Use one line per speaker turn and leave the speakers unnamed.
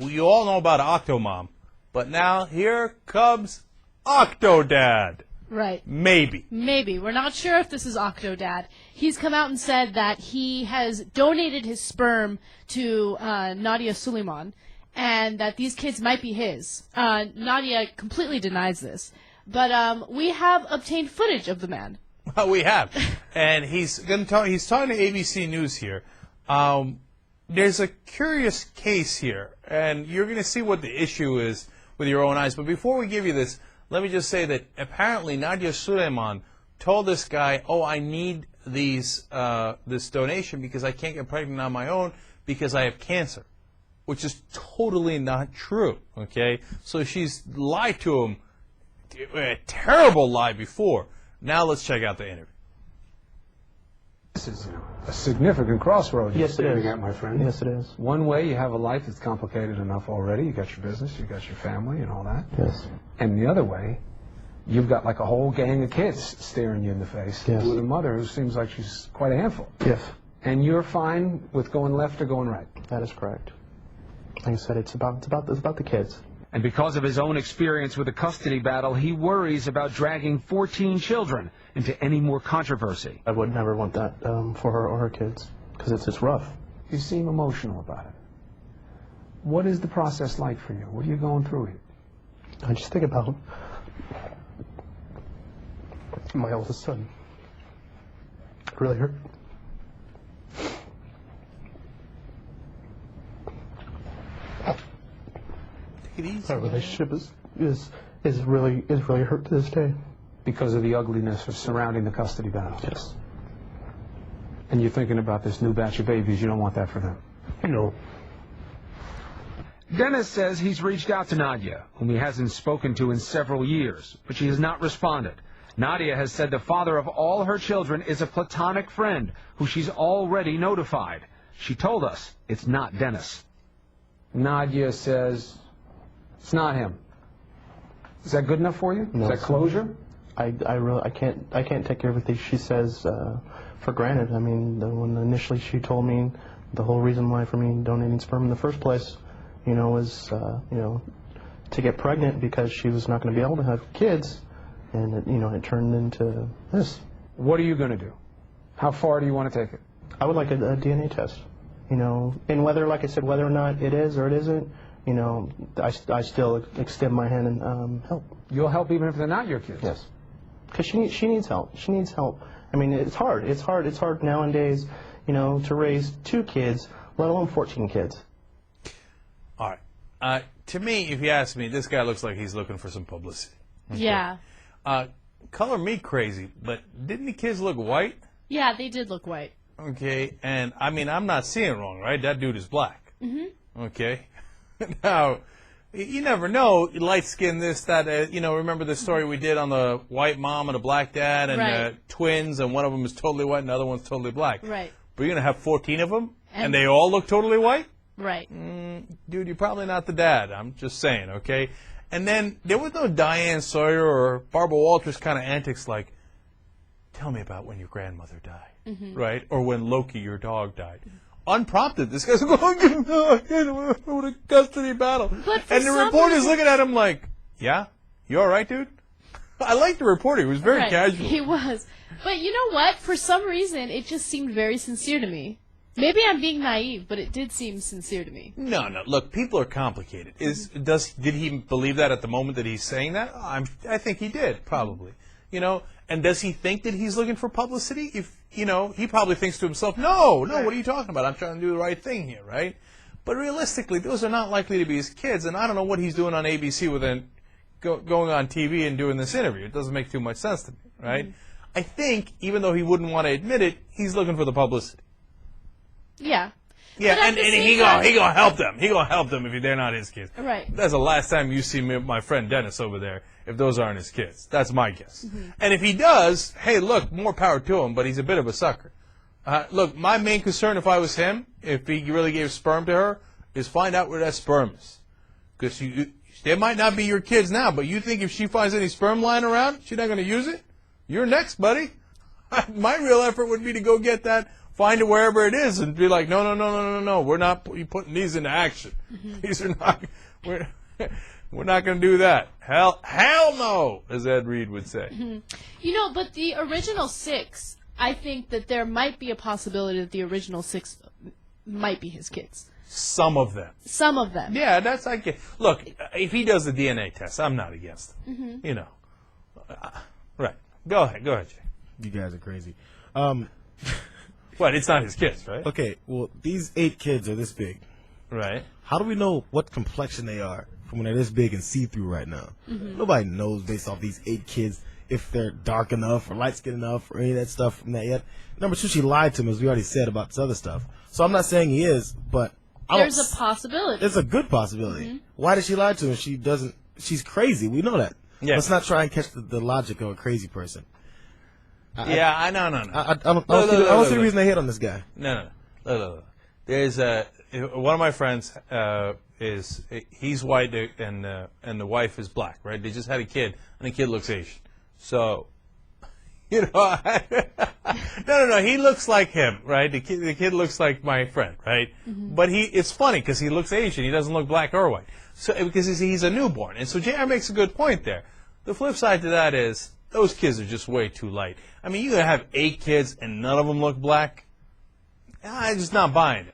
We all know about Octomom, but now here comes Octo-Dad.
Right.
Maybe.
Maybe. We're not sure if this is Octo-Dad. He's come out and said that he has donated his sperm to Nadia Suleiman, and that these kids might be his. Nadia completely denies this. But we have obtained footage of the man.
Well, we have. And he's talking to ABC News here. There's a curious case here, and you're going to see what the issue is with your own eyes. But before we give you this, let me just say that apparently Nadia Suleiman told this guy, oh, I need this donation because I can't get pregnant on my own because I have cancer, which is totally not true, okay? So she's lied to him, a terrible lie before. Now let's check out the interview.
This is a significant crossroads you're standing at, my friend.
Yes, it is.
One way, you have a life that's complicated enough already. You got your business, you got your family, and all that.
Yes.
And the other way, you've got like a whole gang of kids staring you in the face.
Yes.
With a mother who seems like she's quite a handful.
Yes.
And you're fine with going left or going right.
That is correct. Like I said, it's about the kids.
And because of his own experience with the custody battle, he worries about dragging 14 children into any more controversy.
I would never want that for her or her kids, because it's rough.
You seem emotional about it. What is the process like for you? What are you going through here?
I just think about my oldest son. It really hurt.
Take it easy.
Our relationship is really hurt to this day.
Because of the ugliness of surrounding the custody battle.
Yes.
And you're thinking about this new batch of babies. You don't want that for them.
I know.
Dennis says he's reached out to Nadia, whom he hasn't spoken to in several years, but she has not responded. Nadia has said the father of all her children is a platonic friend who she's already notified. She told us it's not Dennis.
Nadia says it's not him. Is that good enough for you?
No,
is that closure?
I can't take everything she says for granted. I mean, when initially she told me the whole reason why for me donating sperm in the first place, was to get pregnant because she was not going to be able to have kids, and it turned into this.
What are you going to do? How far do you want to take it?
I would like a DNA test, and whether, like I said, whether or not it is or it isn't, I still extend my hand and help.
You'll help even if they're not your kids?
Yes. Because she needs help. She needs help. I mean, it's hard. It's hard nowadays, to raise 2 kids, let alone 14 kids.
All right. To me, if you ask me, this guy looks like he's looking for some publicity. Okay.
Yeah.
Color me crazy, but didn't the kids look white?
Yeah, they did look white.
Okay, and I mean, I'm not seeing it wrong, right? That dude is black.
Mm-hmm.
Okay. Now, you never know, light skin, this, that, remember the story we did on the white mom and a black dad and
Right.
twins, and one of them is totally white and the other one's totally black.
Right.
But you're going to have 14 of them, and they all look totally white?
Right.
Dude, you're probably not the dad. I'm just saying, okay? And then there was no Diane Sawyer or Barbara Walters kind of antics like, tell me about when your grandmother died, right? Or when Loki, your dog, died. Unprompted, this guy's going, with a custody battle. And the reporter's looking at him like, yeah? You all right, dude? I like the reporter. He was very casual.
He was. But you know what? For some reason, it just seemed very sincere to me. Maybe I'm being naive, but it did seem sincere to me.
No. Look, people are complicated. Did he believe that at the moment that he's saying that? I think he did, probably. And does he think that he's looking for publicity? If he probably thinks to himself, no, what are you talking about? I'm trying to do the right thing here, right? But realistically, those are not likely to be his kids, and I don't know what he's doing on ABC going on TV and doing this interview. It doesn't make too much sense to me, right? I think, even though he wouldn't want to admit it, he's looking for the publicity.
Yeah.
Yeah, and he gonna help them. He gonna help them if they're not his kids.
Right.
That's the last time you see my friend Dennis over there, if those aren't his kids. That's my guess. And if he does, hey, look, more power to him, but he's a bit of a sucker. Look, my main concern if I was him, if he really gave sperm to her, is find out where that sperm is. Because they might not be your kids now, but you think if she finds any sperm lying around, she's not going to use it? You're next, buddy. My real effort would be to go get that find it wherever it is and be like, no, we're not putting these into action. These are not, we're not going to do that. Hell no, as Ed Reed would say.
You know, but the original 6, I think that there might be a possibility that the original 6 might be his kids.
Some of them.
Some of them.
Yeah, that's like, look, if he does the DNA test, I'm not against it. You know. Right. Go ahead, Jay.
You guys are crazy.
What, it's not his kids, right?
Okay, well, these 8 kids are this big.
Right.
How do we know what complexion they are from when they're this big and see-through right now? Nobody knows based off these 8 kids if they're dark enough or light-skinned enough or any of that stuff from that yet. Number 2, she lied to him, as we already said, about this other stuff. So I'm not saying he is, but
There's a possibility.
There's a good possibility. Why did she lie to him? She's crazy. We know that.
Yeah.
Let's not try and catch the logic of a crazy person.
No.
I don't see the reason they hate on this guy.
No. There's one of my friends he's white and the wife is black, right? They just had a kid and the kid looks Asian. So, you know, no. He looks like him, right? The kid looks like my friend, right? But it's funny because he looks Asian. He doesn't look black or white. So because he's a newborn, and so JR makes a good point there. The flip side to that is those kids are just way too light. I mean, you have 8 kids and none of them look black. I'm just not buying